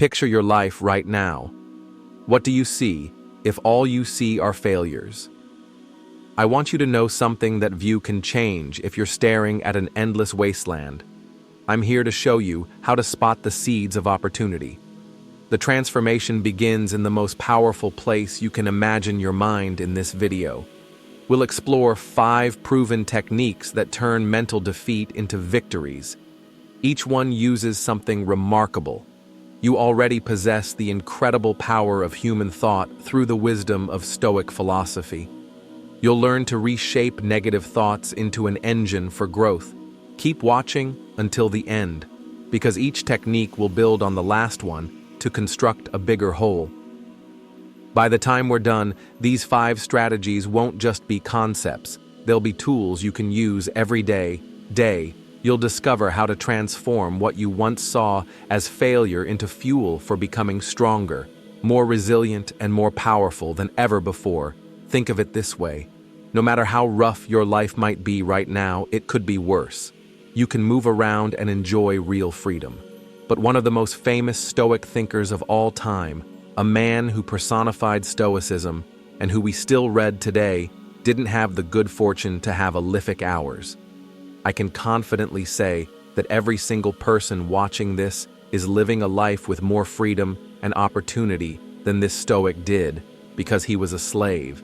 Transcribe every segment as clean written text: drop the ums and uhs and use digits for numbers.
Picture your life right now. What do you see if all you see are failures? I want you to know something that view can change if you're staring at an endless wasteland. I'm here to show you how to spot the seeds of opportunity. The transformation begins in the most powerful place you can imagine your mind in this video. We'll explore 5 proven techniques that turn mental defeat into victories. Each one uses something remarkable. You already possess the incredible power of human thought through the wisdom of Stoic philosophy. You'll learn to reshape negative thoughts into an engine for growth. Keep watching until the end, because each technique will build on the last one to construct a bigger whole. By the time we're done, these 5 strategies won't just be concepts. They'll be tools you can use every day. You'll discover how to transform what you once saw as failure into fuel for becoming stronger, more resilient, and more powerful than ever before. Think of it this way. No matter how rough your life might be right now, it could be worse. You can move around and enjoy real freedom. But one of the most famous Stoic thinkers of all time, a man who personified Stoicism and who we still read today, didn't have the good fortune to have Olympic hours. I can confidently say that every single person watching this is living a life with more freedom and opportunity than this Stoic did, because he was a slave.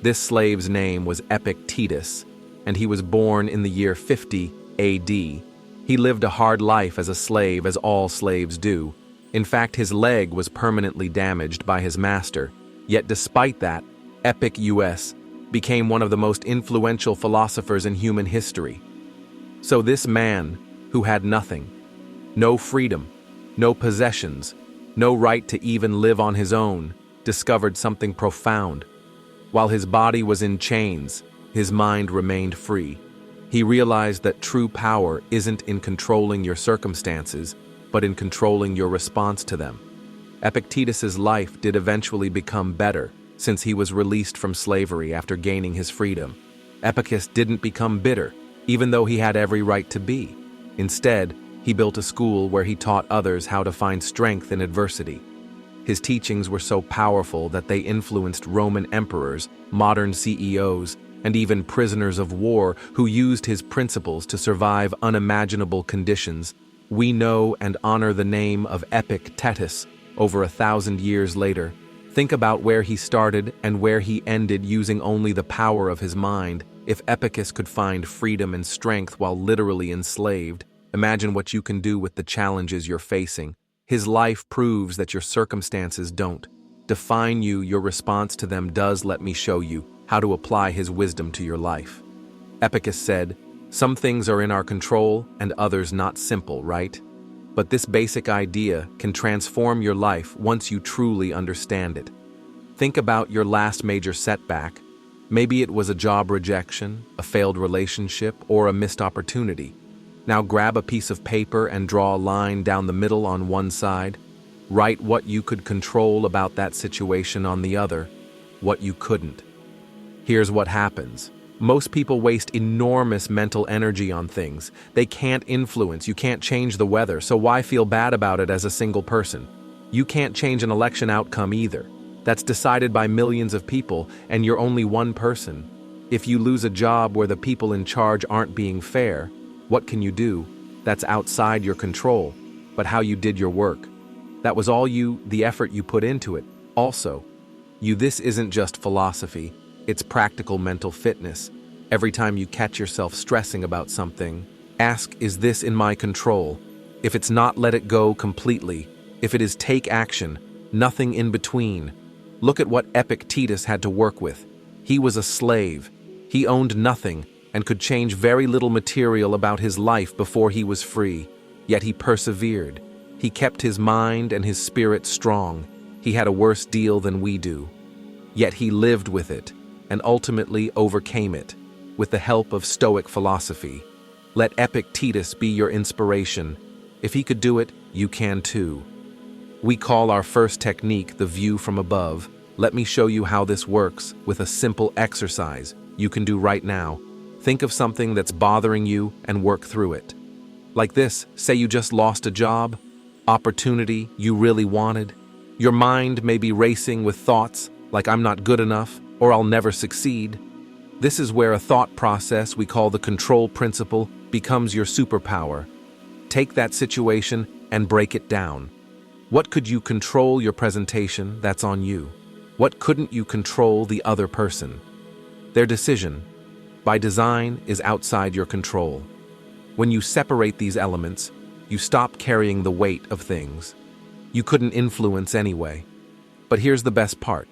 This slave's name was Epictetus, and he was born in the year 50 AD. He lived a hard life as a slave, as all slaves do. In fact, his leg was permanently damaged by his master. Yet despite that, Epictetus became one of the most influential philosophers in human history. So this man, who had nothing, no freedom, no possessions, no right to even live on his own, discovered something profound. While his body was in chains, his mind remained free. He realized that true power isn't in controlling your circumstances, but in controlling your response to them. Epictetus's life did eventually become better, since he was released from slavery after gaining his freedom. Epictetus didn't become bitter, even though he had every right to be. Instead, he built a school where he taught others how to find strength in adversity. His teachings were so powerful that they influenced Roman emperors, modern CEOs, and even prisoners of war who used his principles to survive unimaginable conditions. We know and honor the name of Epictetus over 1,000 years later. Think about where he started and where he ended using only the power of his mind. If Epictetus could find freedom and strength while literally enslaved, imagine what you can do with the challenges you're facing. His life proves that your circumstances don't define you, your response to them does. Let me show you how to apply his wisdom to your life. Epictetus said, "Some things are in our control and others not. Simple, right? But this basic idea can transform your life once you truly understand it." Think about your last major setback. Maybe it was a job rejection, a failed relationship, or a missed opportunity. Now grab a piece of paper and draw a line down the middle on one side. Write what you could control about that situation on the other, what you couldn't. Here's what happens. Most people waste enormous mental energy on things they can't influence. You can't change the weather, so why feel bad about it as a single person? You can't change an election outcome either. That's decided by millions of people, and you're only one person. If you lose a job where the people in charge aren't being fair, what can you do? That's outside your control. But how you did your work, that was all you, the effort you put into it. Also, this isn't just philosophy. It's practical mental fitness. Every time you catch yourself stressing about something, ask, is this in my control? If it's not, let it go completely. If it is, take action. Nothing in between. Look at what Epictetus had to work with. He was a slave. He owned nothing and could change very little material about his life before he was free. Yet he persevered. He kept his mind and his spirit strong. He had a worse deal than we do. Yet he lived with it and ultimately overcame it with the help of Stoic philosophy. Let Epictetus be your inspiration. If he could do it, you can too. We call our first technique the view from above. Let me show you how this works with a simple exercise you can do right now. Think of something that's bothering you and work through it. Like this, say you just lost a job. opportunity you really wanted. Your mind may be racing with thoughts like I'm not good enough or I'll never succeed. This is where a thought process we call the control principle becomes your superpower. Take that situation and break it down. What could you control your presentation? That's on you. What couldn't you control the other person? Their decision, by design, is outside your control. When you separate these elements, you stop carrying the weight of things you couldn't influence anyway. But here's the best part.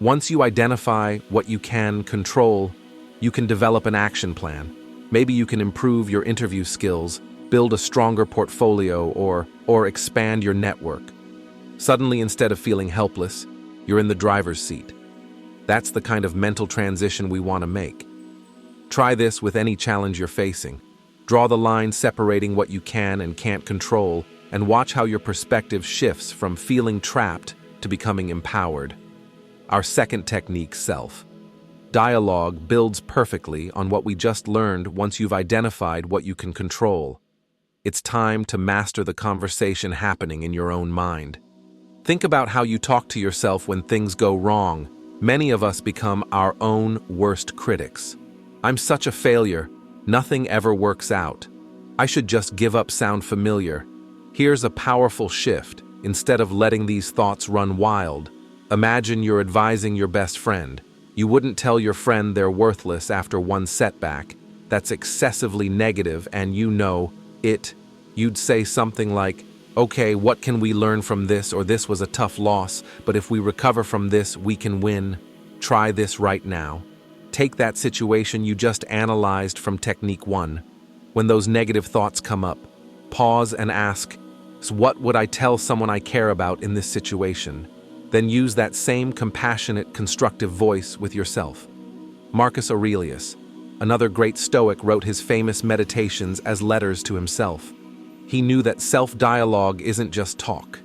Once you identify what you can control, you can develop an action plan. Maybe you can improve your interview skills, build a stronger portfolio, or expand your network. Suddenly, instead of feeling helpless, you're in the driver's seat. That's the kind of mental transition we want to make. Try this with any challenge you're facing. Draw the line separating what you can and can't control, and watch how your perspective shifts from feeling trapped to becoming empowered. Our second technique, self. Dialogue builds perfectly on what we just learned once you've identified what you can control. It's time to master the conversation happening in your own mind. Think about how you talk to yourself when things go wrong. Many of us become our own worst critics. I'm such a failure. Nothing ever works out. I should just give up sound familiar. Here's a powerful shift. Instead of letting these thoughts run wild, imagine you're advising your best friend. You wouldn't tell your friend they're worthless after one setback. That's excessively negative, and you know it. You'd say something like, "Okay, what can we learn from this? Or this was a tough loss, but if we recover from this, we can win. Try this right now." Take that situation you just analyzed from technique 1. When those negative thoughts come up, pause and ask, "So what would I tell someone I care about in this situation?" Then use that same compassionate, constructive voice with yourself. Marcus Aurelius, another great Stoic, wrote his famous meditations as letters to himself. He knew that self-dialogue isn't just talk.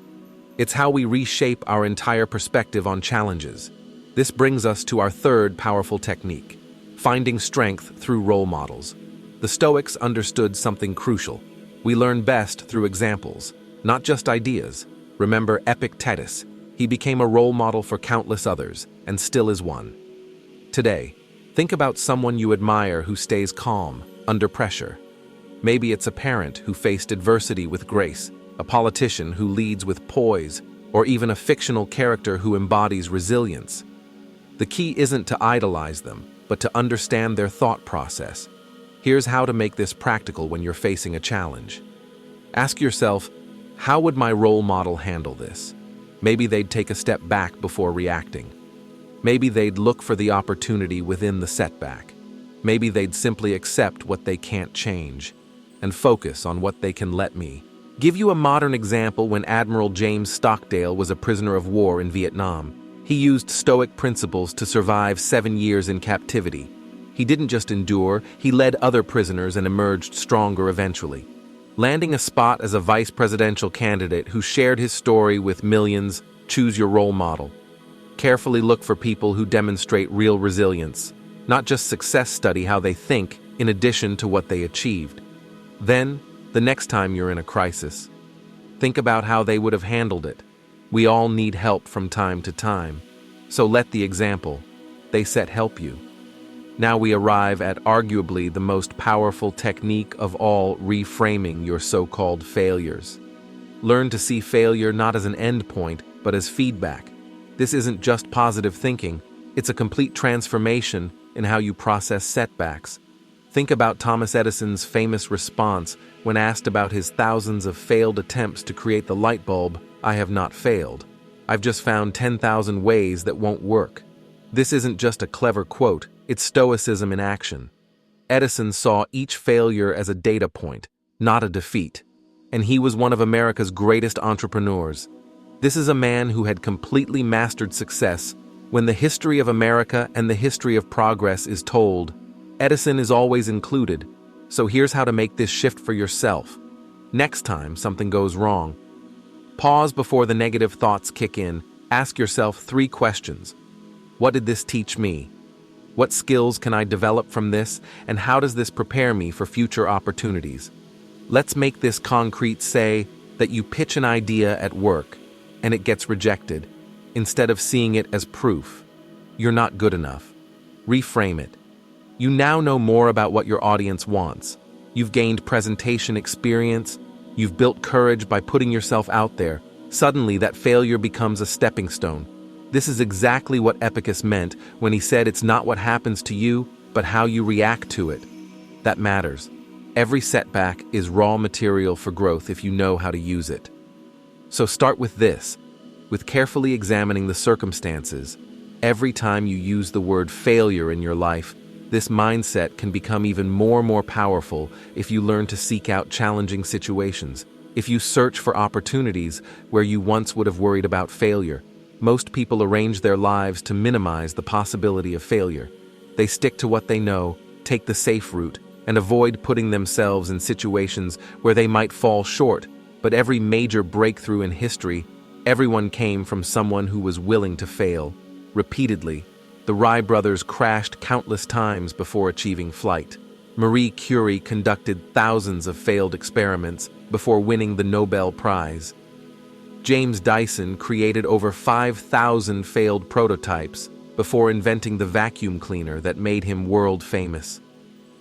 It's how we reshape our entire perspective on challenges. This brings us to our third powerful technique, finding strength through role models. The Stoics understood something crucial. We learn best through examples, not just ideas. Remember Epictetus. He became a role model for countless others, and still is one. Today, think about someone you admire who stays calm under pressure. Maybe it's a parent who faced adversity with grace, a politician who leads with poise, or even a fictional character who embodies resilience. The key isn't to idolize them, but to understand their thought process. Here's how to make this practical when you're facing a challenge. Ask yourself, how would my role model handle this? Maybe they'd take a step back before reacting. Maybe they'd look for the opportunity within the setback. Maybe they'd simply accept what they can't change and focus on what they can let me. Give you a modern example. When Admiral James Stockdale was a prisoner of war in Vietnam, he used Stoic principles to survive 7 years in captivity. He didn't just endure, he led other prisoners and emerged stronger eventually. Landing a spot as a vice presidential candidate who shared his story with millions. Choose your role model. Carefully look for people who demonstrate real resilience, not just success. Study how they think in addition to what they achieved. Then, the next time you're in a crisis, think about how they would have handled it. We all need help from time to time, so let the example they set help you. Now we arrive at arguably the most powerful technique of all, reframing your so-called failures. Learn to see failure not as an end point, but as feedback. This isn't just positive thinking, it's a complete transformation in how you process setbacks. Think about Thomas Edison's famous response when asked about his thousands of failed attempts to create the light bulb. "I have not failed. I've just found 10,000 ways that won't work." This isn't just a clever quote, it's Stoicism in action. Edison saw each failure as a data point, not a defeat. And he was one of America's greatest entrepreneurs. This is a man who had completely mastered success. When the history of America and the history of progress is told, Edison is always included. So here's how to make this shift for yourself. Next time something goes wrong, pause before the negative thoughts kick in. Ask yourself 3 questions. What did this teach me? What skills can I develop from this? And how does this prepare me for future opportunities? Let's make this concrete. Say, that you pitch an idea at work and it gets rejected, instead of seeing it as proof. You're not good enough. Reframe it. You now know more about what your audience wants. You've gained presentation experience. You've built courage by putting yourself out there. Suddenly, that failure becomes a stepping stone. This is exactly what Epictetus meant when he said it's not what happens to you, but how you react to it that matters. Every setback is raw material for growth if you know how to use it. So start with this, with carefully examining the circumstances. Every time you use the word failure in your life, this mindset can become even more powerful if you learn to seek out challenging situations. If you search for opportunities where you once would have worried about failure. Most people arrange their lives to minimize the possibility of failure. They stick to what they know, take the safe route, and avoid putting themselves in situations where they might fall short. But every major breakthrough in history, everyone came from someone who was willing to fail. Repeatedly, the Wright brothers crashed countless times before achieving flight. Marie Curie conducted thousands of failed experiments before winning the Nobel Prize. James Dyson created over 5,000 failed prototypes before inventing the vacuum cleaner that made him world famous.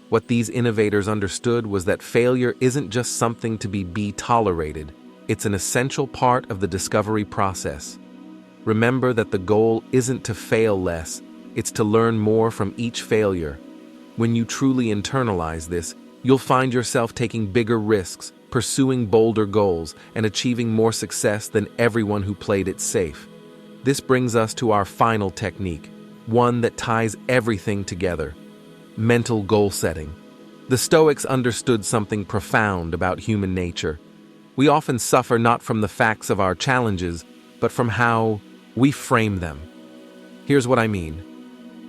What these innovators understood was that failure isn't just something to be tolerated, it's an essential part of the discovery process. Remember that the goal isn't to fail less, it's to learn more from each failure. When you truly internalize this, you'll find yourself taking bigger risks, pursuing bolder goals, and achieving more success than everyone who played it safe. This brings us to our final technique, one that ties everything together: mental goal setting. The Stoics understood something profound about human nature. We often suffer not from the facts of our challenges, but from how we frame them. Here's what I mean.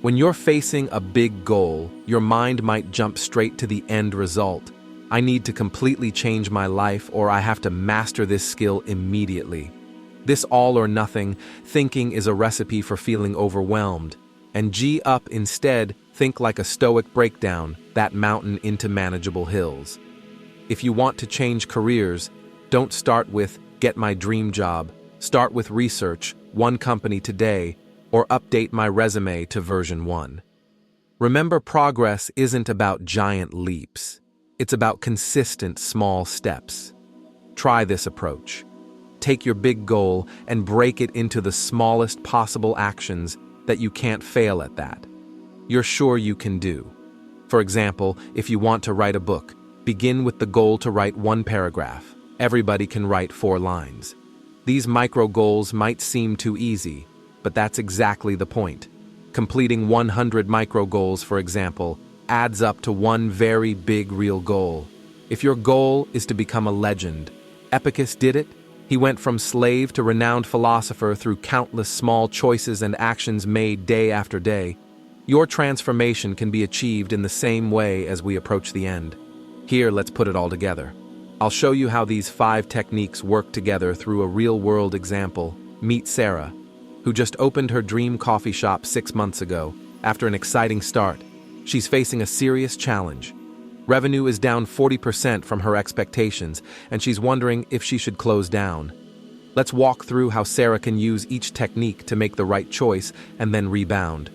When you're facing a big goal, your mind might jump straight to the end result. I need to completely change my life, or I have to master this skill immediately. This all or nothing thinking is a recipe for feeling overwhelmed. And G up instead, think like a Stoic breakdown, that mountain into manageable hills. If you want to change careers, don't start with get my dream job. Start with research, one company today, or update my resume to version 1. Remember, progress isn't about giant leaps. It's about consistent small steps. Try this approach. Take your big goal and break it into the smallest possible actions that you can't fail at that. You're sure you can do. For example, if you want to write a book, begin with the goal to write 1 paragraph. Everybody can write 4 lines. These micro goals might seem too easy, but that's exactly the point. Completing 100 micro goals, for example, adds up to one very big real goal. If your goal is to become a legend, Epictetus did it. He went from slave to renowned philosopher through countless small choices and actions made day after day. Your transformation can be achieved in the same way as we approach the end. Here, let's put it all together. I'll show you how these 5 techniques work together through a real-world example. Meet Sarah, who just opened her dream coffee shop 6 months ago. After an exciting start, she's facing a serious challenge. Revenue is down 40% from her expectations, and she's wondering if she should close down. Let's walk through how Sarah can use each technique to make the right choice and then rebound.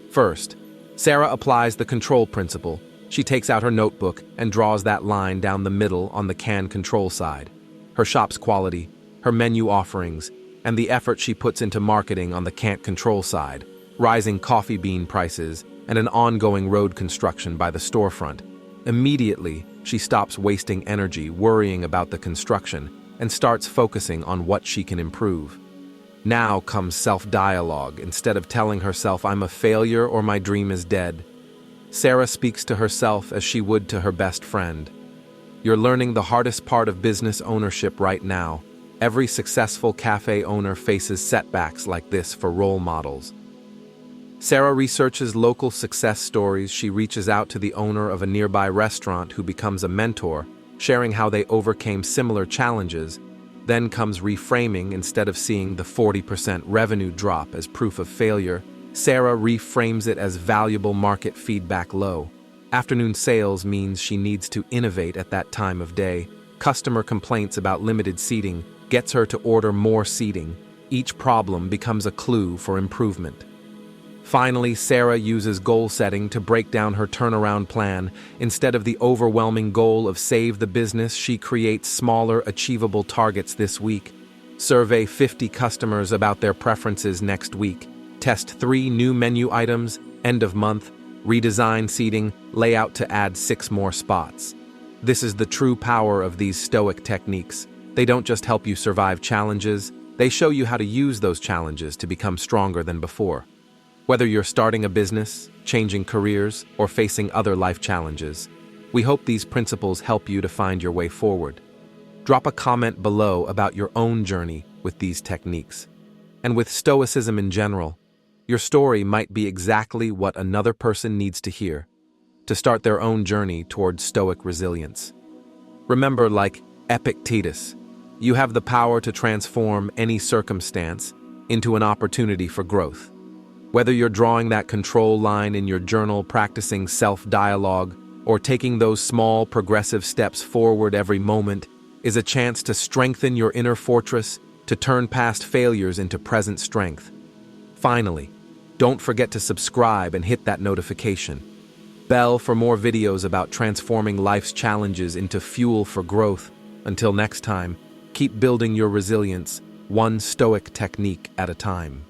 First, Sarah applies the control principle. She takes out her notebook and draws that line down the middle on the can control side. Her shop's quality, her menu offerings, and the effort she puts into marketing on the can't control side, rising coffee bean prices, and an ongoing road construction by the storefront. Immediately, she stops wasting energy worrying about the construction and starts focusing on what she can improve. Now comes self-dialogue. Instead of telling herself, "I'm a failure" or "my dream is dead," Sarah speaks to herself as she would to her best friend. You're learning the hardest part of business ownership right now. Every successful cafe owner faces setbacks like this for role models. Sarah researches local success stories. She reaches out to the owner of a nearby restaurant who becomes a mentor, sharing how they overcame similar challenges. Then comes reframing. Instead of seeing the 40% revenue drop as proof of failure, Sarah reframes it as valuable market feedback. Low afternoon sales means she needs to innovate at that time of day. Customer complaints about limited seating gets her to order more seating. Each problem becomes a clue for improvement. Finally, Sarah uses goal setting to break down her turnaround plan. Instead of the overwhelming goal of save the business, she creates smaller, achievable targets this week. Survey 50 customers about their preferences next week. Test 3 new menu items, end of month. Redesign seating, layout to add 6 more spots. This is the true power of these Stoic techniques. They don't just help you survive challenges, they show you how to use those challenges to become stronger than before. Whether you're starting a business, changing careers, or facing other life challenges, we hope these principles help you to find your way forward. Drop a comment below about your own journey with these techniques. And with Stoicism in general, your story might be exactly what another person needs to hear to start their own journey towards Stoic resilience. Remember, like Epictetus, you have the power to transform any circumstance into an opportunity for growth. Whether you're drawing that control line in your journal, practicing self-dialogue, or taking those small, progressive steps forward every moment is a chance to strengthen your inner fortress, to turn past failures into present strength. Finally, don't forget to subscribe and hit that notification bell for more videos about transforming life's challenges into fuel for growth. Until next time, keep building your resilience, one Stoic technique at a time.